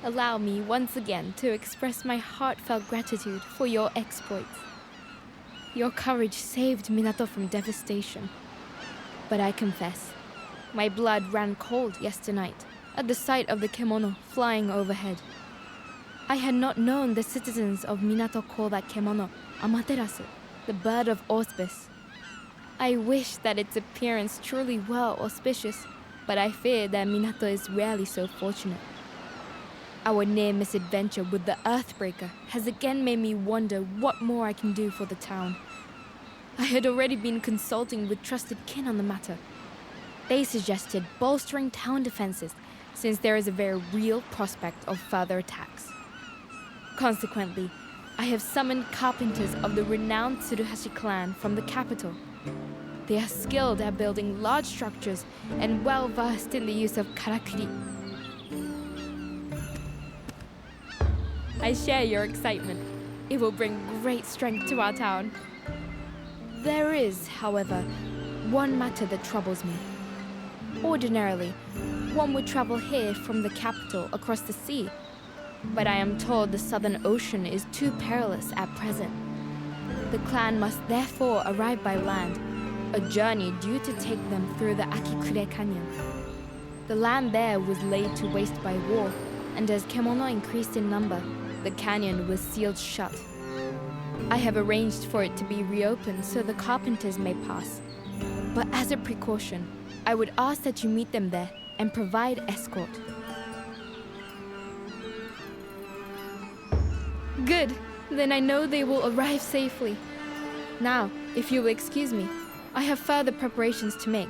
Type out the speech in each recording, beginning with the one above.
Allow me once again to express my heartfelt gratitude for your exploits. Your courage saved Minato from devastation. But I confess, my blood ran cold yesternight at the sight of the Kemono flying overhead. I had not known the citizens of Minato call that Kemono Amaterasu, the bird of auspice. I wish that its appearance truly were auspicious, but I fear that Minato is rarely so fortunate. Our near misadventure with the Earthbreaker has again made me wonder what more I can do for the town. I had already been consulting with trusted kin on the matter. They suggested bolstering town defenses since there is a very real prospect of further attacks. Consequently, I have summoned carpenters of the renowned Tsuruhashi clan from the capital. They are skilled at building large structures and well versed in the use of Karakuri. I share your excitement. It will bring great strength to our town. There is, however, one matter that troubles me. Ordinarily, one would travel here from the capital across the sea, but I am told the southern ocean is too perilous at present. The clan must therefore arrive by land, a journey due to take them through the Akikure Canyon. The land there was laid to waste by war, and as Kemono increased in number, the canyon was sealed shut. I have arranged for it to be reopened so the carpenters may pass. But as a precaution, I would ask that you meet them there and provide escort. Good. Then I know they will arrive safely. Now, if you will excuse me, I have further preparations to make.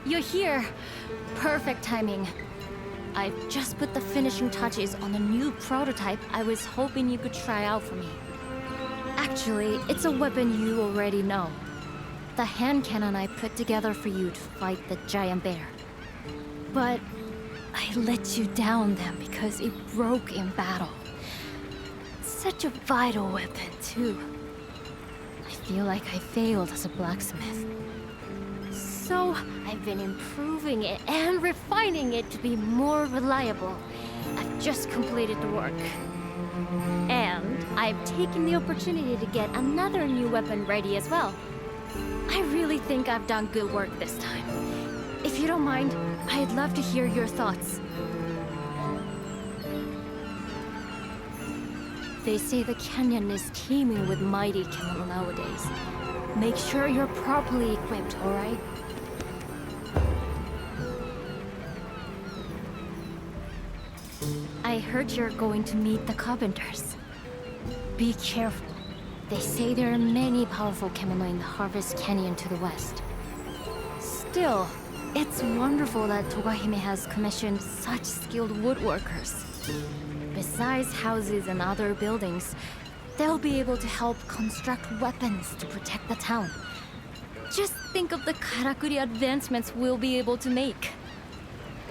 You're here. Perfect timing. I've just put the finishing touches on a new prototype I was hoping you could try out for me. Actually, it's a weapon you already know. The hand cannon I put together for you to fight the giant bear. But I let you down then because it broke in battle. Such a vital weapon, too. I feel like I failed as a blacksmith. So, I've been improving it and refining it to be more reliable. I've just completed the work. And I've taken the opportunity to get another new weapon ready as well. I really think I've done good work this time. If you don't mind, I'd love to hear your thoughts. They say the canyon is teeming with mighty Kemono nowadays. Make sure you're properly equipped, alright? I heard you're going to meet the carpenters. Be careful. They say there are many powerful Kemono in the Harvest Canyon to the west. Still, it's wonderful that Togahime has commissioned such skilled woodworkers. Besides houses and other buildings, they'll be able to help construct weapons to protect the town. Just think of the Karakuri advancements we'll be able to make.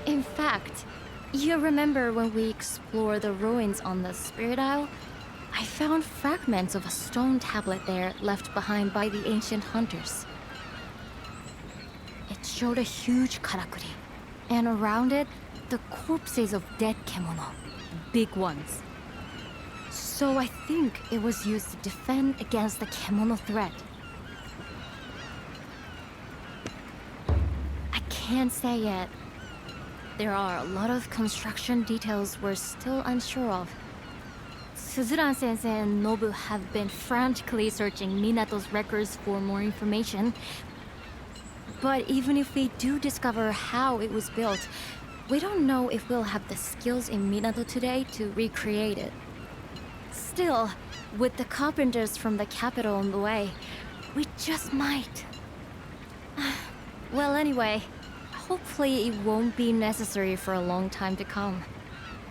In fact, you remember when we explored the ruins on the Spirit Isle? I found fragments of a stone tablet there left behind by the ancient hunters. It showed a huge Karakuri, and around it, the corpses of dead Kemono, big ones. So I think it was used to defend against the Kemono threat. I can't say yet. There are a lot of construction details we're still unsure of. Suzuran-sensei and Nobu have been frantically searching Minato's records for more information. But even if we do discover how it was built, we don't know if we'll have the skills in Minato today to recreate it. Still, with the carpenters from the capital on the way, we just might. Well, anyway, hopefully it won't be necessary for a long time to come.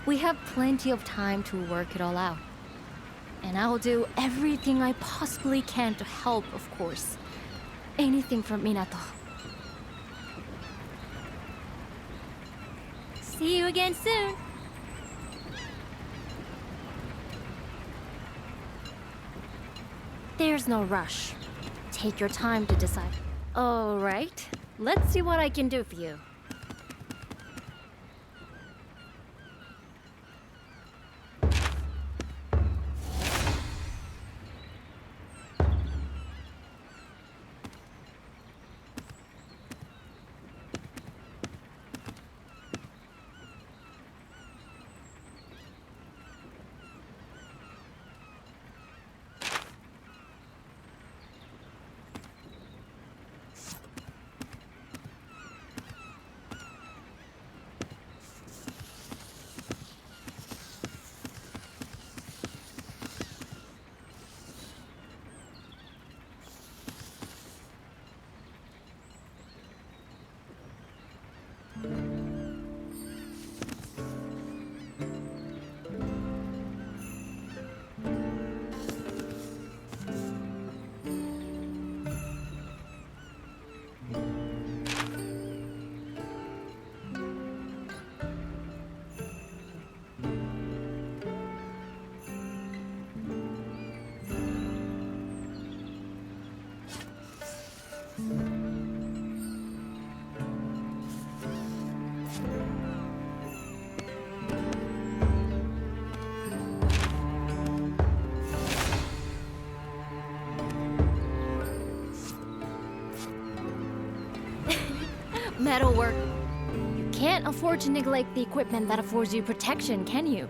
We have plenty of time to work it all out. And I'll do everything I possibly can to help, of course. anything from Minato. See you again soon. There's no rush. Take your time to decide. All right, let's see what I can do for you. Metalwork. You can't afford to neglect the equipment that affords you protection, can you?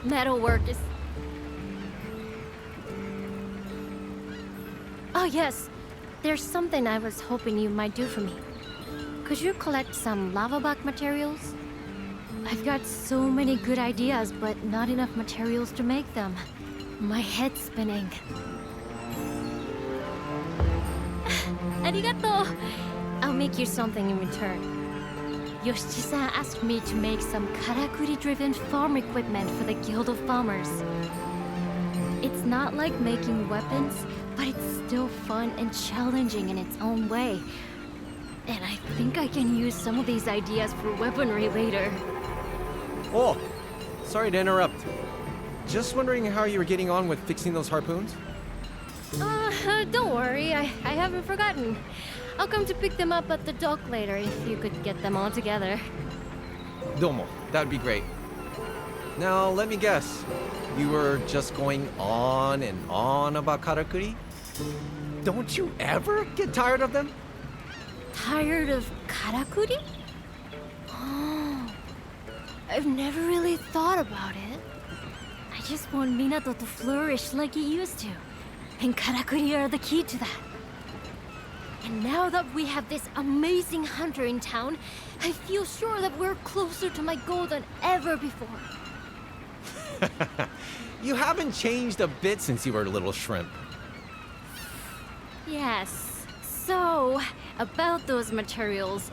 Metalwork is... Oh yes, there's something I was hoping you might do for me. Could you collect some lava buck materials? I've got so many good ideas, but not enough materials to make them. My head's spinning. Arigato! I'll make you something in return. Yoshiki-san asked me to make some Karakuri-driven farm equipment for the Guild of Farmers. It's not like making weapons, but it's still fun and challenging in its own way. And I think I can use some of these ideas for weaponry later. Oh, sorry to interrupt. Just wondering how you were getting on with fixing those harpoons? Don't worry, I haven't forgotten. I'll come to pick them up at the dock later if you could get them all together. Domo, that would be great. Now, let me guess. You were just going on and on about Karakuri? Don't you ever get tired of them? Tired of Karakuri? Oh, I've never really thought about it. I just want Minato to flourish like he used to. And Karakuri are the key to that. And now that we have this amazing hunter in town, I feel sure that we're closer to my goal than ever before. You haven't changed a bit since you were a little shrimp. Yes. So, about those materials,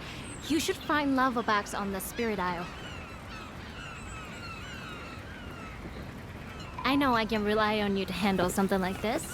you should find lava bags on the Spirit Isle. I know I can rely on you to handle something like this.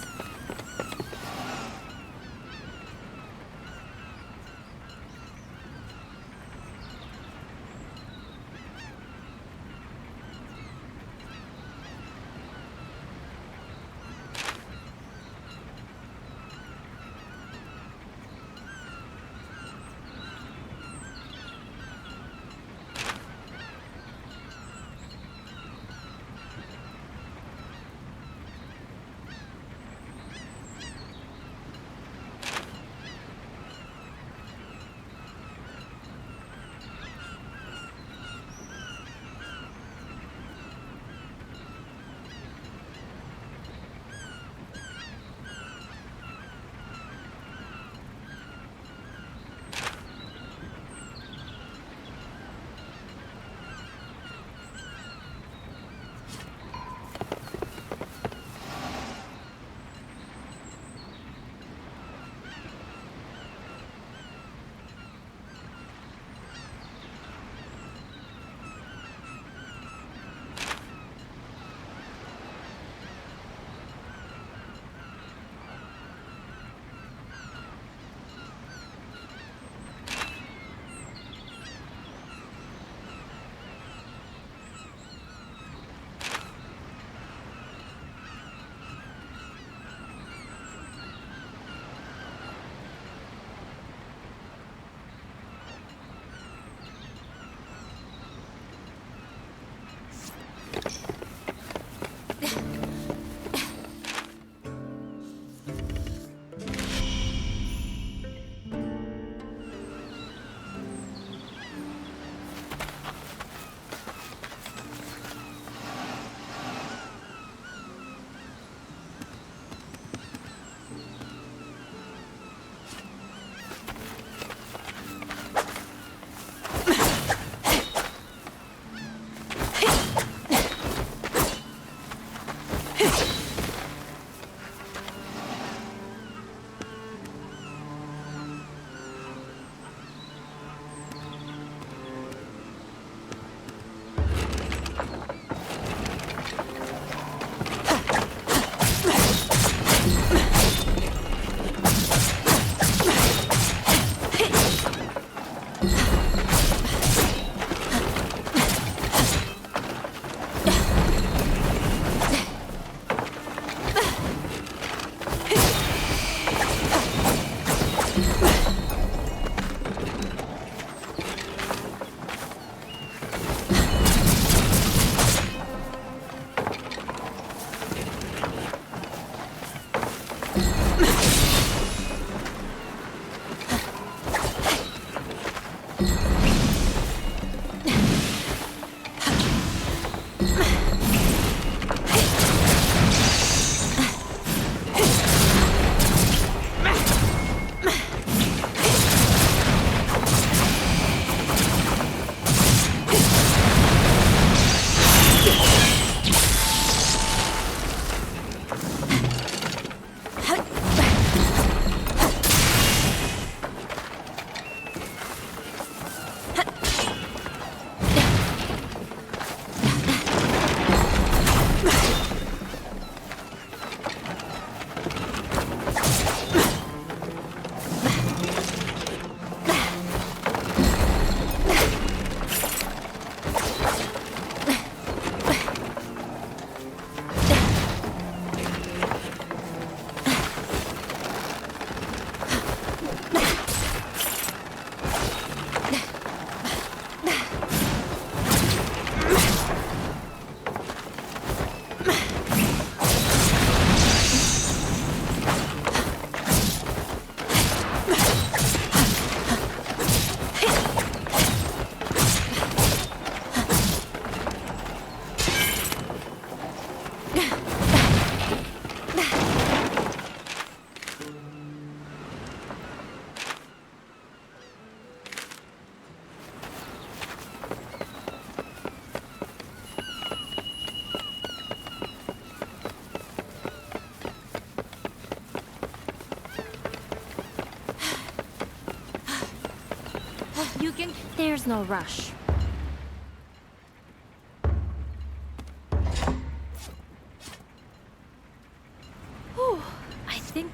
There's no rush. Whew, I think...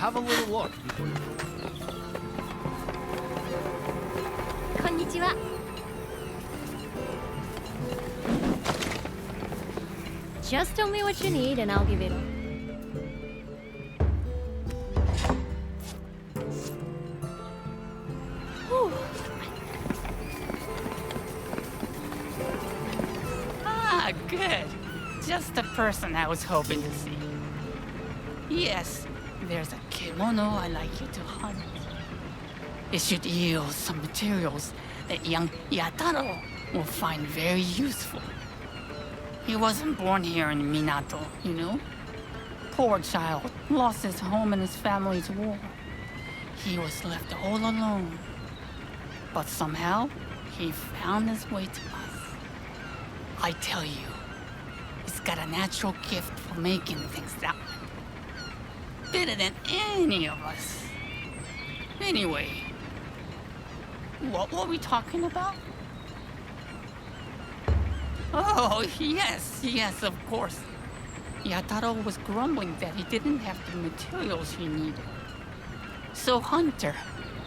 have a little look before you... Konnichiwa. Just tell me what you need and I'll give it up. Ah, good. Just the person I was hoping to see. Yes, there's a Kemono I'd like you to hunt. It should yield some materials that young Yataro will find very useful. He wasn't born here in Minato, you know? Poor child, lost his home and his family to war. He was left all alone. But somehow, he found his way to us. I tell you, he's got a natural gift for making things that way. Better than any of us. Anyway, what were we talking about? Oh, yes, of course. Yataro was grumbling that he didn't have the materials he needed. So, Hunter,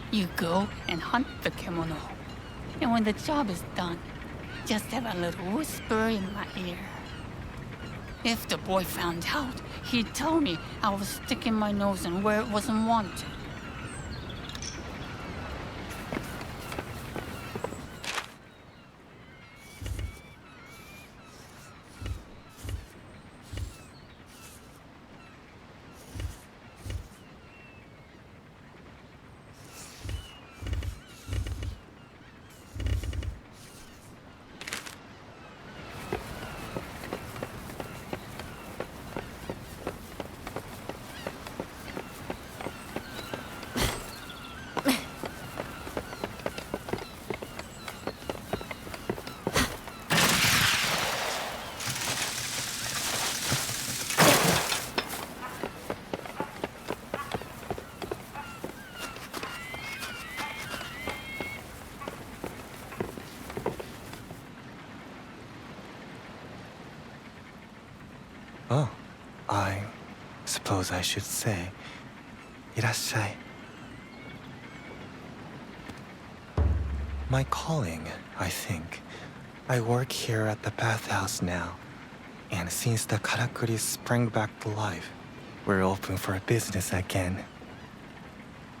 you go and hunt the Kemono. And when the job is done, just have a little whisper in my ear. If the boy found out, he'd tell me I was sticking my nose in where it wasn't wanted. Oh, I suppose I should say, いらっしゃい. My calling, I think. I work here at the bathhouse now. And since the Karakuri sprang back to life, we're open for business again.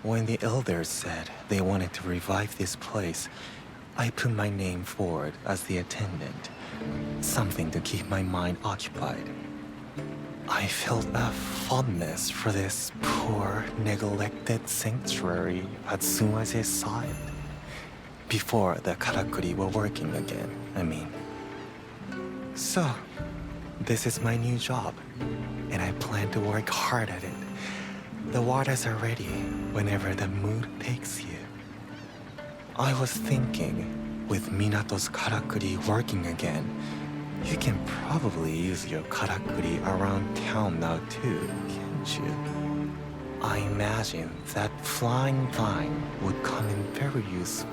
When the elders said they wanted to revive this place, I put my name forward as the attendant. Something to keep my mind occupied. I felt a fondness for this poor, neglected sanctuary Azuma's side. Before the Karakuri were working again, I mean. So, this is my new job, and I plan to work hard at it. The waters are ready whenever the mood takes you. I was thinking, with Minato's Karakuri working again, you can probably use your Karakuri around town now too, can't you? I imagine that flying vine would come in very useful.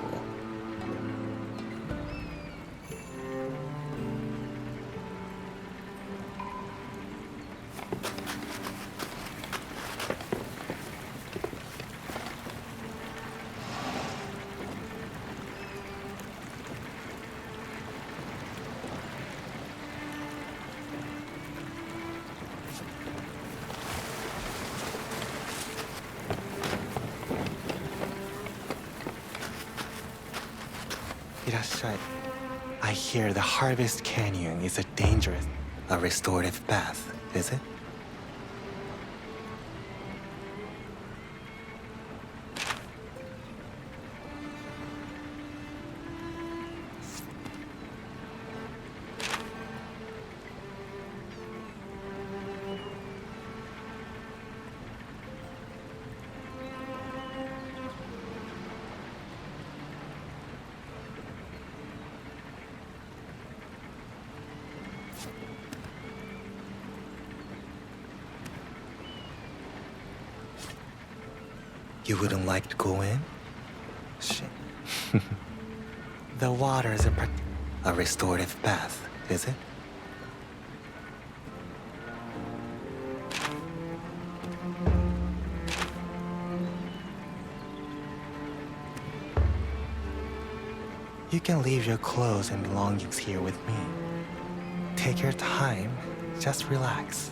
I hear the Harvest Canyon is a restorative bath, is it? You wouldn't like to go in? Shit. The water is a restorative bath, is it? You can leave your clothes and belongings here with me. Take your time, just relax.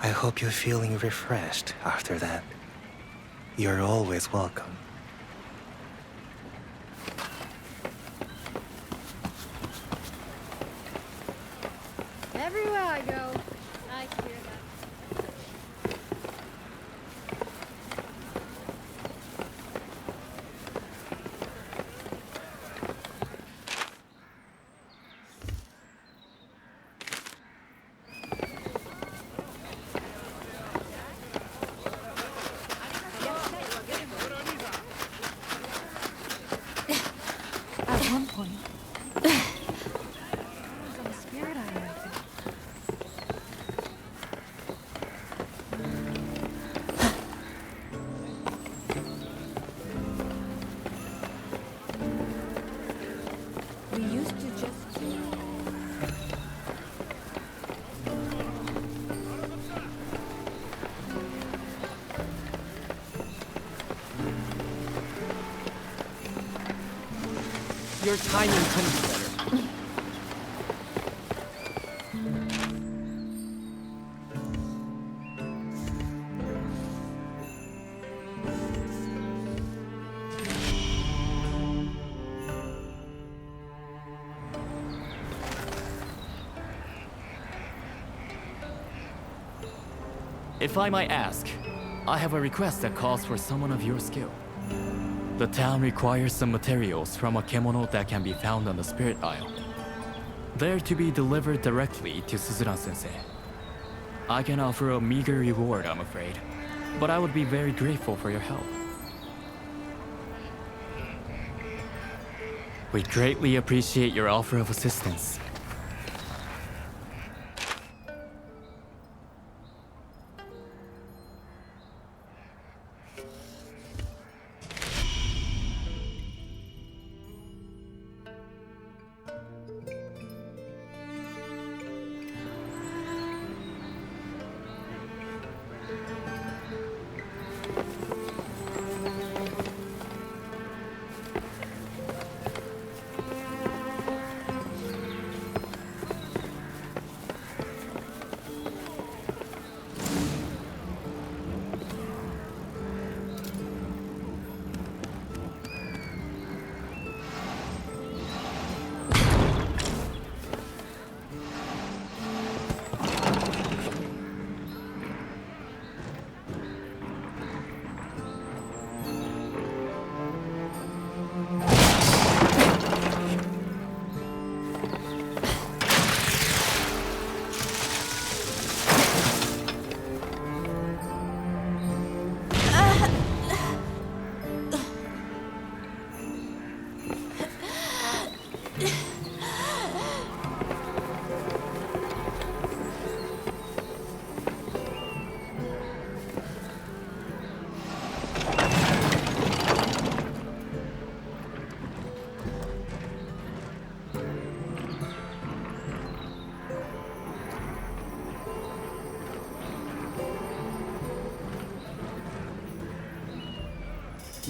I hope you're feeling refreshed after that. You're always welcome. Everywhere I go, I hear that. At one point, we used to just... Your timing couldn't be better. If I might ask, I have a request that calls for someone of your skill. The town requires some materials from a Kemono that can be found on the Spirit Isle. They're to be delivered directly to Suzuna-sensei. I can offer a meager reward, I'm afraid, but I would be very grateful for your help. We greatly appreciate your offer of assistance. I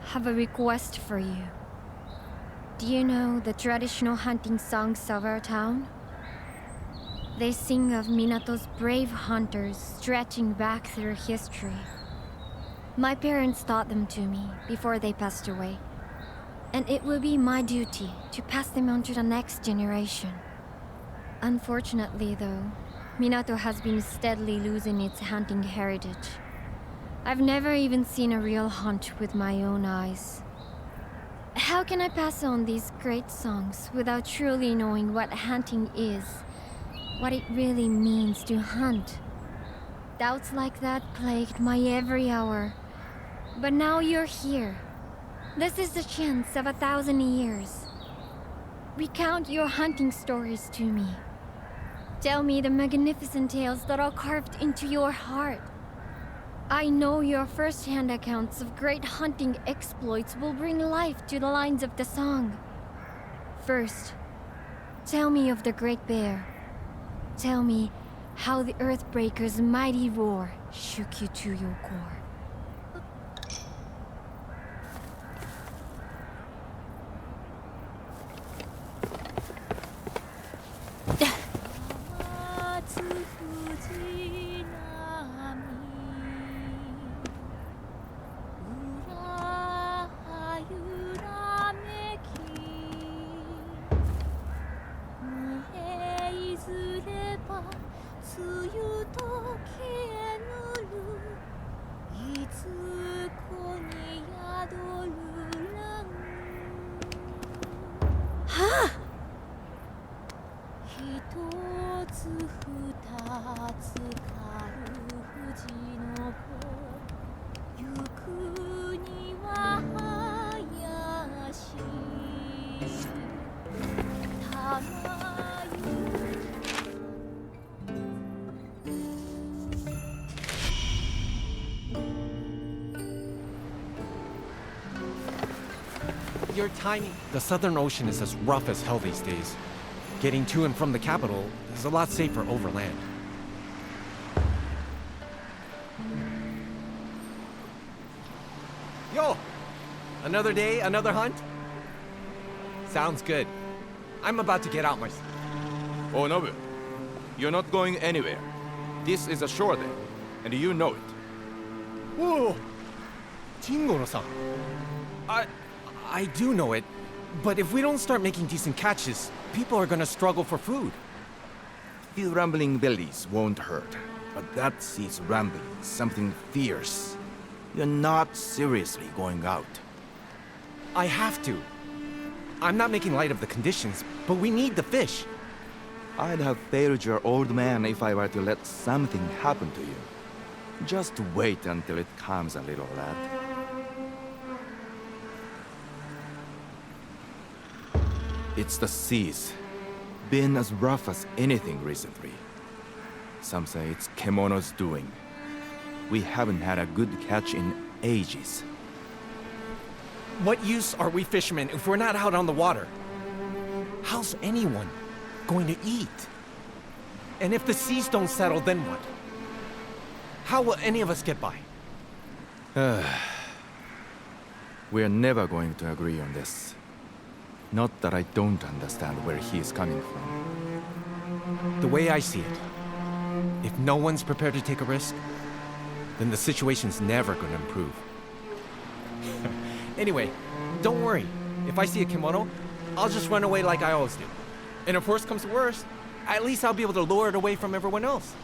have a request for you. Do you know the traditional hunting songs of our town? They sing of Minato's brave hunters stretching back through history. My parents taught them to me before they passed away, and it will be my duty to pass them on to the next generation. Unfortunately, though, Minato has been steadily losing its hunting heritage. I've never even seen a real hunt with my own eyes. How can I pass on these great songs without truly knowing what hunting is? What it really means to hunt? Doubts like that plagued my every hour. But now you're here. This is the chance of 1,000 years. Recount your hunting stories to me. Tell me the magnificent tales that are carved into your heart. I know your first-hand accounts of great hunting exploits will bring life to the lines of the song. First, tell me of the Great Bear. Tell me how the Earthbreaker's mighty roar shook you to your core. Your timing. The Southern Ocean is as rough as hell these days. Getting to and from the capital is a lot safer overland. Yo! Another day, another hunt? Sounds good. I'm about to get out myself. Oh, Nobu, you're not going anywhere. This is a shore day, and you know it. Whoa! Kemono-san. I do know it, but if we don't start making decent catches, people are gonna struggle for food. Few rumbling bellies won't hurt, but that sea's rambling something fierce. You're not seriously going out. I have to. I'm not making light of the conditions, but we need the fish. I'd have failed your old man if I were to let something happen to you. Just wait until it calms a little, lad. It's the seas. Been as rough as anything recently. Some say it's Kemono's doing. We haven't had a good catch in ages. What use are we fishermen if we're not out on the water? How's anyone going to eat? And if the seas don't settle, then what? How will any of us get by? We're never going to agree on this. Not that I don't understand where he is coming from. The way I see it, if no one's prepared to take a risk, then the situation's never gonna improve. Anyway, don't worry. If I see a Kemono, I'll just run away like I always do. And if worst comes to worst, at least I'll be able to lure it away from everyone else.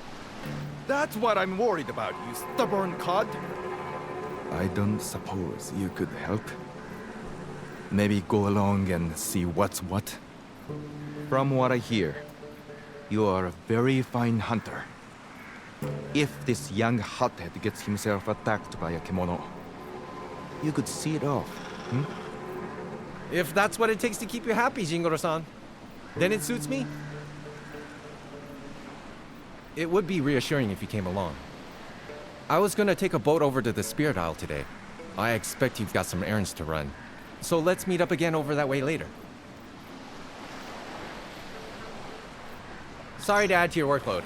That's what I'm worried about, you stubborn cod. I don't suppose you could help. Maybe go along and see what's what. From what I hear, you are a very fine hunter. If this young hothead gets himself attacked by a Kemono, you could see it off, hmm? If that's what it takes to keep you happy, Jingoro-san, then it suits me. It would be reassuring if you came along. I was gonna take a boat over to the Spirit Isle today. I expect you've got some errands to run. So let's meet up again over that way later. Sorry to add to your workload.